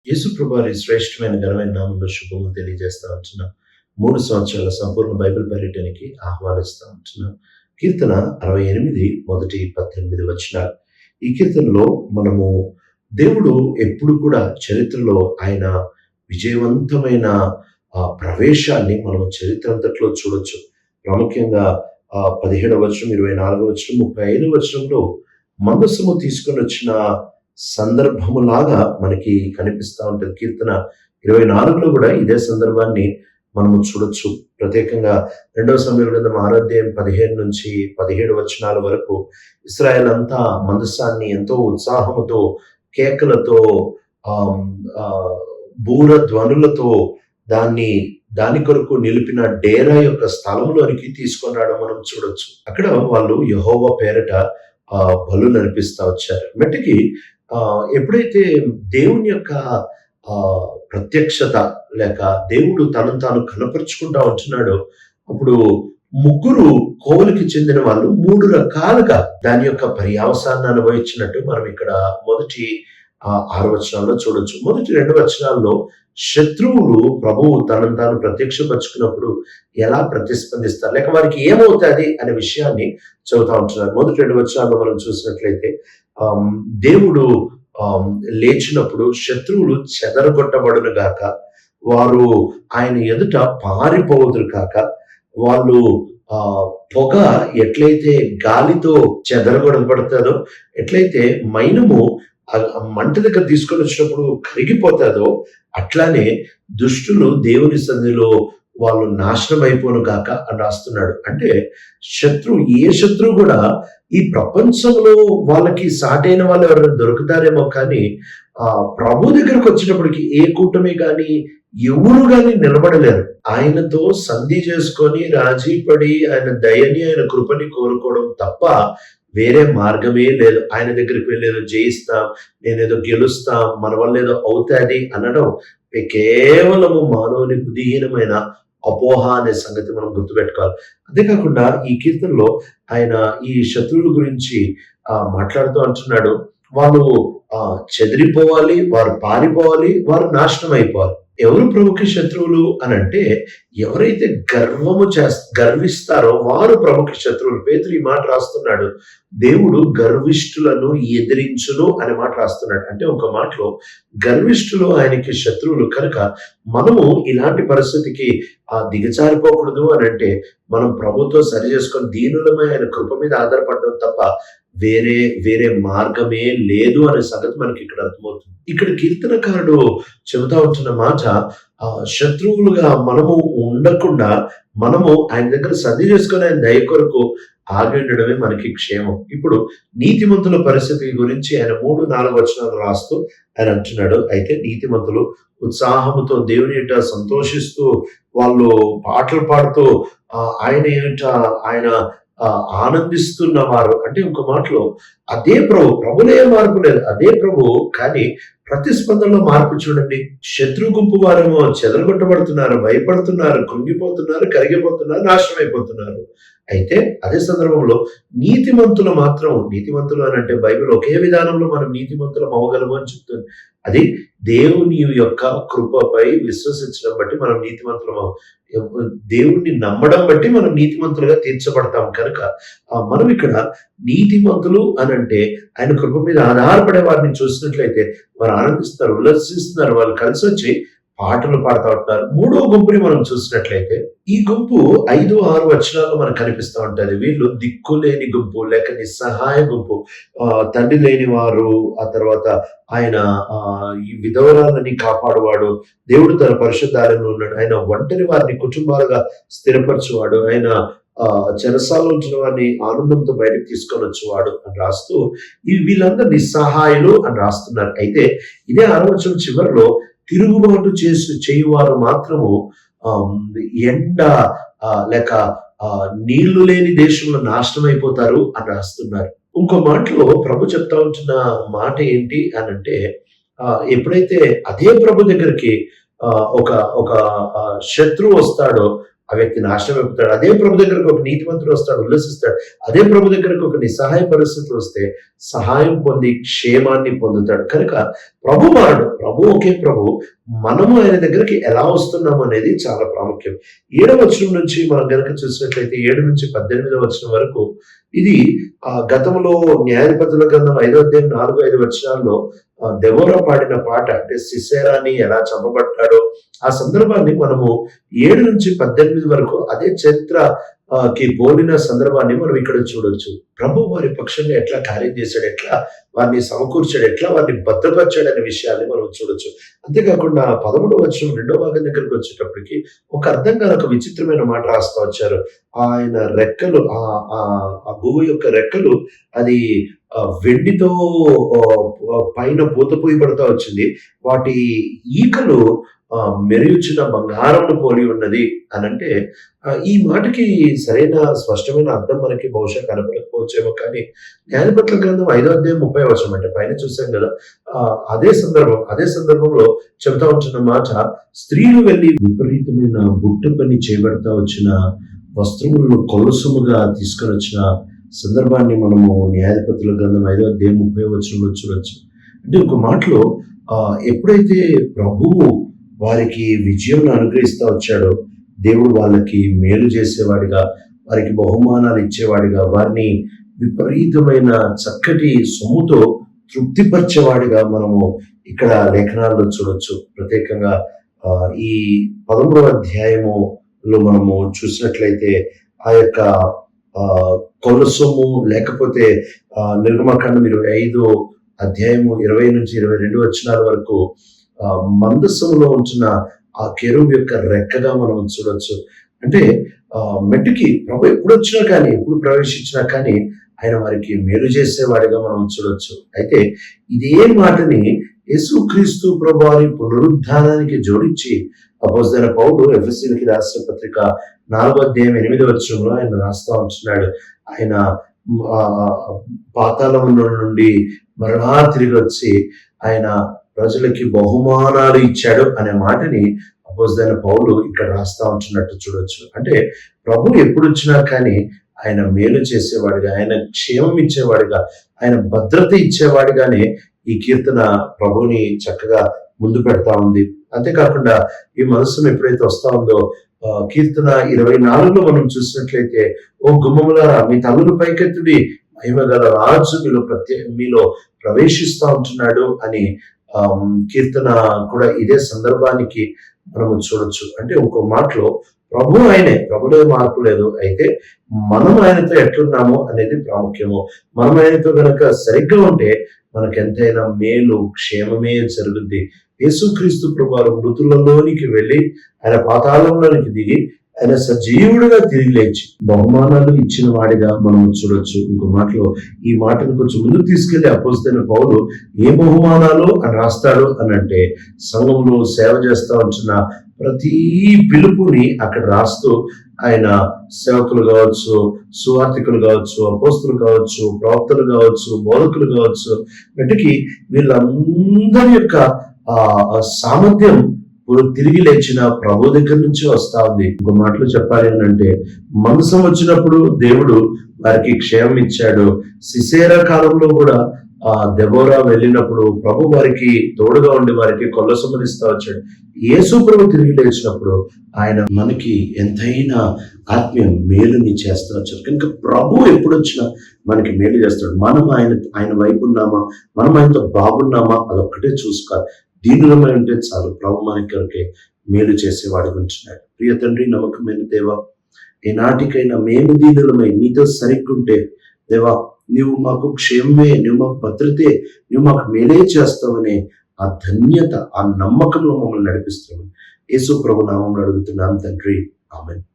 యేసు ప్రభువారి శ్రేష్టమైన ఘనమైన నామంలో శుభములు తెలియజేస్తా ఉంటున్నాం. 3 సంవత్సరాల సంపూర్ణ బైబిల్ పర్యటనకి ఆహ్వానిస్తా ఉంటున్నాం. కీర్తన 68 మొదటి 18 వచనాలు. ఈ కీర్తనలో మనము దేవుడు ఎప్పుడు కూడా చరిత్రలో ఆయన విజయవంతమైన ప్రవేశాన్ని మనము చరిత్ర అంతట్లో చూడొచ్చు. ప్రాముఖ్యంగా 17వ వచనం, 24వ వచనం, 35వ వచనంలో మందసము తీసుకొని వచ్చిన సందర్భములాగా మనకి కనిపిస్తా ఉంటది. కీర్తన 24లో కూడా ఇదే సందర్భాన్ని మనము చూడొచ్చు. ప్రత్యేకంగా 2వ సమూయేలు గ్రంథం 6వ అధ్యాయం 15 నుంచి 17 వచనాల వరకు ఇశ్రాయేల్ అంతా మందసాన్ని ఎంతో ఉత్సాహముతో, కేకలతో, బూర ధ్వనులతో దాని కొరకు నిలిపిన డేరా యొక్క స్థలంలోనికి తీసుకొని రావడం మనం చూడొచ్చు. అక్కడ వాళ్ళు యెహోవా పేరట బలులు అర్పిస్తా వచ్చారు. మెట్టికి ఎప్పుడైతే దేవుని యొక్క ప్రత్యక్షత లేక దేవుడు తనను తాను కనపరుచుకుంటా ఉంటున్నాడో, అప్పుడు ముగ్గురు కోవలికి చెందిన వాళ్ళు 3 రకాలుగా దాని యొక్క పర్యావసాన్ని అనుభవించినట్టు మనం ఇక్కడ మొదటి 6 వచనాల్లో చూడొచ్చు. మొదటి 2 వచనాల్లో శత్రువులు ప్రభువు తనను తాను ప్రత్యక్షపరుచుకున్నప్పుడు ఎలా ప్రతిస్పందిస్తారు లేక వారికి ఏమవుతుంది అనే విషయాన్ని చదువుతా ఉంటున్నారు. మొదటి 2 వచనాల్లో మనం చూసినట్లయితే దేవుడు లేచినప్పుడు శత్రువులు చెదరగొట్టబడును గాక, వారు ఆయన ఎదుట పారిపోదురు కాక, వాళ్ళు పొగ ఎట్లయితే గాలితో చెదరగొట్టబడతాదో, ఎట్లయితే మైనము మంట దగ్గర తీసుకొని వచ్చినప్పుడు కరిగిపోతాదో, అట్లానే దుష్టులు దేవుని సన్నిధిలో వాళ్ళు నాశనం అయిపోను గాక అని రాస్తున్నాడు. అంటే ఏ శత్రువు కూడా ఈ ప్రపంచంలో వాళ్ళకి సాటైన వాళ్ళు ఎవరైనా దొరుకుతారేమో, కానీ ప్రభు దగ్గరకు వచ్చినప్పటికి ఏ కూటమి కానీ ఎవరు కానీ నిలబడలేరు. ఆయనతో సంధి చేసుకొని రాజీ పడి ఆయన దయని ఆయన కృపని కోరుకోవడం తప్ప వేరే మార్గమే లేదు. ఆయన దగ్గరికి వెళ్ళేదో జయిస్తాం, నేనేదో గెలుస్తాం, మన వల్ల ఏదో అవుతాది అనడం కేవలము మానవుని బుద్ధిహీనమైన అపోహ అనే సంగతి మనం గుర్తుపెట్టుకోవాలి. అంతేకాకుండా ఈ కీర్తనలో ఆయన ఈ శత్రువుల గురించి మాట్లాడుతూ అంటున్నాడు, వాళ్ళు చెదిరిపోవాలి, వారు పారిపోవాలి, వారు నాశనం అయిపోవాలి. ఎవరు ప్రభుకి శత్రువులు అని అంటే, ఎవరైతే గర్విస్తారో వారు ప్రభుకి శత్రువులు. పేతురు ఈ మాట రాస్తున్నాడు, దేవుడు గర్విష్ఠులను ఎదిరించును అనే మాట రాస్తున్నాడు. అంటే ఒక మాటలో గర్విష్ఠులు ఆయనకి శత్రువులు కనుక మనము ఇలాంటి పరిస్థితికి దిగజారిపోకూడదు అని అంటే, మనం ప్రభుతో సరి చేసుకొని దీనులమై ఆయన కృప మీద ఆధారపడడం తప్ప వేరే మార్గమే లేదు అనే సంగతి మనకి ఇక్కడ అర్థమవుతుంది. ఇక్కడ కీర్తనకారుడు చెబుతా ఉంటున్న మాట, శత్రువులుగా మనము ఉండకుండా మనము ఆయన దగ్గర సంధి చేసుకొని ఆయన దయ కొరకు ఆగి ఉండడమే మనకి క్షేమం. ఇప్పుడు నీతిమంతుల పరిస్థితి గురించి ఆయన 3-4 వచనాలు రాస్తూ ఆయన అంటున్నాడు, అయితే నీతిమంతులు ఉత్సాహముతో దేవుని ఎదుట సంతోషిస్తూ వాళ్ళు పాటలు పాడుతూ ఆయన ఎదుట ఆయన ఆనందిస్తున్నవారు. అంటే ఒక మాటలో అదే ప్రభులే మార్పు లేదు, అదే ప్రభు, కానీ ప్రతిస్పందనలో మార్పు చూడండి. శత్రు గుంపు వారేమో చెదరగొట్టబడుతున్నారు, భయపడుతున్నారు, కృంగిపోతున్నారు, కరిగిపోతున్నారు, నాశనం అయిపోతున్నారు. అయితే అదే సందర్భంలో నీతిమంతులు అని అంటే బైబిల్ ఒకే విధానంలో మనం నీతిమంతులం అవ్వగలము అని చెప్తుంది. అది దేవుని యొక్క కృపపై విశ్వసించడం బట్టి మనం నీతిమంతులం, దేవుణ్ణి నమ్మడం బట్టి మనం నీతిమంతులుగా తీర్చబడతాం. కనుక మనం ఇక్కడ నీతిమంతులు అని అంటే ఆయన కృప మీద ఆధారపడే వారిని చూసినట్లయితే వారు ఆనందిస్తారు, ఉల్లసిస్తున్నారు, వాళ్ళు కలిసి వచ్చి పాటలు పాడుతూ ఉంటారు. 3వ గుంపుని మనం చూసినట్లయితే ఈ గుంపు 5-6 వచనాల్లో మనకు కనిపిస్తూ ఉంటది. వీళ్ళు దిక్కులేని గుంపు లేక నిస్సహాయ గుంపు, తండ్రి లేని వారు, ఆ తర్వాత ఆయన ఈ విధవరాలని కాపాడువాడు, దేవుడు తన పరిశుద్ధాలయంలో ఉన్నాడు, ఆయన ఒంటరి వారిని కుటుంబాలుగా స్థిరపరచువాడు, ఆయన చెరసాలలో ఉంచిన వారిని ఆనందంతో బయటకు తీసుకొని వచ్చేవాడు అని రాస్తూ వీళ్ళందరూ నిస్సహాయులు అని రాస్తున్నారు. అయితే ఇదే 6వ వచనం చివరిలో తిరుగుబాటు చేయువారు మాత్రము ఎండ లేక నీళ్లు లేని దేశంలో నాశనం అయిపోతారు అని రాస్తున్నారు. ఇంకో మాటలో ప్రభు చెప్తా ఉంటున్న మాట ఏంటి అని అంటే, ఎప్పుడైతే అదే ప్రభు దగ్గరికి ఒక శత్రువు వస్తాడో ఆ వ్యక్తి నాశనం అయిపోతాడు. అదే ప్రభు దగ్గరకు ఒక నీతిమంతుడు వస్తాడు, ఉల్లసిస్తాడు. అదే ప్రభు దగ్గరకు ఒక నిస్సహాయ పరిస్థితి వస్తే సహాయం పొంది క్షేమాన్ని పొందుతాడు. కనుక ప్రభు మారడు, ప్రభు ఒకే ప్రభు. మనము ఆయన దగ్గరికి ఎలా వస్తున్నాము అనేది చాలా ప్రాముఖ్యం. 7వ వచనం నుంచి మనం గనక చూసినట్లయితే 7 నుంచి 18వ వచనం వరకు ఇది గతంలో న్యాయాధిపతుల గ్రంథం 5వ అధ్యాయం 4-5 వచనాల్లో దెబోరా పాడిన పాట, అంటే సిసెరాని ఎలా చంపబడ్డాడో ఆ సందర్భాన్ని మనము 7 నుంచి 18 వరకు అదే చరిత్ర కి పోలిన సందర్భాన్ని మనం ఇక్కడ చూడొచ్చు. ప్రభు వారి పక్షంగా ఎట్లా కార్యం చేశాడు, ఎట్లా వారిని సమకూర్చాడు, ఎట్లా వారిని భద్రపరిచాడు అనే విషయాన్ని మనం చూడొచ్చు. అంతేకాకుండా 11వ వచనం 2వ భాగం దగ్గరికి వచ్చేటప్పటికి ఒక అర్థం కాని ఒక విచిత్రమైన మాట రాస్తూ వచ్చారు. ఆయన రెక్కలు, ఆ గువ్వ యొక్క రెక్కలు అది వెండితో పైన పూత పూయబడతా వచ్చింది. వాటి ఈకలు మెరుగుచిన బంగారంను పోలి ఉన్నది అని అంటే, ఈ మాటకి సరైన స్పష్టమైన అర్థం మనకి బహుశా కనపడకపోవచ్చేమో, కానీ న్యాయపత్ర గ్రంథం 5వ అధ్యాయం 30వ వచనం, అంటే పైన చూసాం కదా, అదే సందర్భంలో చెబుతా ఉంటున్న మాట, స్త్రీలు వెళ్ళి విపరీతమైన బుట్ట పని చేయబడతా వచ్చిన వస్త్రములను కొలసముగా తీసుకొని వచ్చిన సందర్భాన్ని మనము న్యాయాధిపతుల గ్రంథం 5వ అధ్యాయం 30వ వచనంలో చూడొచ్చు. అంటే ఒక మాటలో ఎప్పుడైతే ప్రభువు వారికి విజయం అనుగ్రహిస్తూ వచ్చాడో, దేవుడు వాళ్ళకి మేలు చేసేవాడిగా, వారికి బహుమానాలు ఇచ్చేవాడిగా, వారిని విపరీతమైన చక్కటి సొమ్ముతో తృప్తిపరిచేవాడిగా మనము ఇక్కడ లేఖనాల్లో చూడొచ్చు. ప్రత్యేకంగా ఈ 13వ అధ్యాయములో మనము చూసినట్లయితే ఆ యొక్క కొలసొమ్ము, లేకపోతే నిర్గమకాండం 25వ అధ్యాయము 20 నుంచి 22 వచనాల వరకు మందస్సములో ఉంచిన ఆ కెరూబు యొక్క రెక్కగా మనం చూడొచ్చు. అంటే మెట్టుకి ప్రభు ఎప్పుడు వచ్చినా కానీ, ఎప్పుడు ప్రవేశించినా కానీ ఆయన వారికి మేలు చేసేవాడిగా మనం చూడొచ్చు. అయితే ఇదే మాటని యేసుక్రీస్తు ప్రభు వారి పునరుద్ధానానికి జోడించి అపోస్తలుడైన పౌలు ఎఫెసీయులకు రాసిన పత్రిక 4వ అధ్యాయం 8వ వచనంలో ఆయన రాస్తా ఉంటున్నాడు. ఆయన పాతాళంలో నుండి మరలా తిరిగి వచ్చి ఆయన ప్రజలకి బహుమానాలు ఇచ్చాడు అనే మాటని అపోస్తలుడైన పౌలు ఇక్కడ రాస్తా ఉంటున్నట్టు చూడొచ్చు. అంటే ప్రభు ఎప్పుడు వచ్చినా కానీ ఆయన మేలు చేసేవాడిగా, ఆయన క్షేమం ఇచ్చేవాడిగా, ఆయన భద్రత ఇచ్చేవాడిగానే ఈ కీర్తన ప్రభుని చక్కగా ముందు పెడతా ఉంది. అంతేకాకుండా ఈ మనస్సును ఎప్పుడైతే వస్తా ఉందో, కీర్తన 24లో మనం చూసినట్లయితే, ఓ గుమ్మములారా మీ తలలు పైకెత్తుడి, మహిమ గల రాజు మీలో ప్రవేశిస్తా ఉంటున్నాడు అని కీర్తన కూడా ఇదే సందర్భానికి మనము చూడొచ్చు. అంటే ఇంకో మాటలో ప్రభు ఆయనే, ప్రభులో మార్పు లేదు. అయితే మనం ఆయనతో ఎట్లున్నామో అనేది ప్రాముఖ్యము. మనం ఆయనతో గనక సరిగ్గా ఉంటే మనకు ఎంతైనా మేలు క్షేమమే జరుగుద్ది. యేసుక్రీస్తు ప్రభువారు మృతులలోనికి వెళ్ళి ఆయన పాతాళంలోనికి దిగి ఆయన సజీవుడిగా తిరిగి లేచి బహుమానాలు ఇచ్చిన వాడిగా మనం చూడొచ్చు. ఇంకో మాటలో ఈ మాటను కొంచెం ముందుకు తీసుకెళ్లి అపోస్తలుడైన పౌలు ఏ బహుమానాలు అని రాస్తాడు అని అంటే, సంఘంలో సేవ చేస్తా ఉంటున్న ప్రతి పిలుపుని అక్కడ రాస్తూ ఆయన సేవకులు కావచ్చు, సువార్థికులు కావచ్చు, అపోస్తలులు కావచ్చు, ప్రవక్తలు కావచ్చు, బోధకులు కావచ్చు, వీటికి వీళ్ళందరి యొక్క సామర్థ్యం తిరిగి లేచిన ప్రభు దగ్గర నుంచి వస్తా ఉంది. ఇంకో మాటలు చెప్పాలి అని అంటే, మందసం వచ్చినప్పుడు దేవుడు వారికి క్షేమం ఇచ్చాడు. సిసేరా కాలంలో కూడా దెబోరా వెళ్ళినప్పుడు ప్రభు వారికి తోడుగా ఉండి వారికి కొల్లసొమ్మనిస్తా వచ్చాడు. యేసు ప్రభు తిరిగి లేచినప్పుడు ఆయన మనకి ఎంతైనా ఆత్మీయ మేలుని చేస్తా వచ్చారు. కనుక ప్రభు ఎప్పుడు వచ్చినా మనకి మేలు చేస్తాడు. మనం ఆయన వైపు ఉన్నామా, మనం ఆయనతో బాగున్నామా, అదొక్కటే చూసుకోవాలి. దీనులమై ఉంటే చాలు, ప్రభు మనకి మేలు చేసేవాడు ఉంటున్నాడు. ప్రియ తండ్రి, నమ్మకమైన దేవా, ఈనాటికైనా మేము దీనులమై నీతో సరిగ్గుంటే దేవా, నువ్వు మాకు క్షేమమే, నువ్వు మాకు భద్రతే, నువ్వు మాకు మేలే చేస్తావనే ఆ ధన్యత, ఆ నమ్మకంలో మమ్మల్ని నడిపిస్తున్నావు. యేసు ప్రభు నామములో అడుగుతున్నాను తండ్రి, ఆమేన్.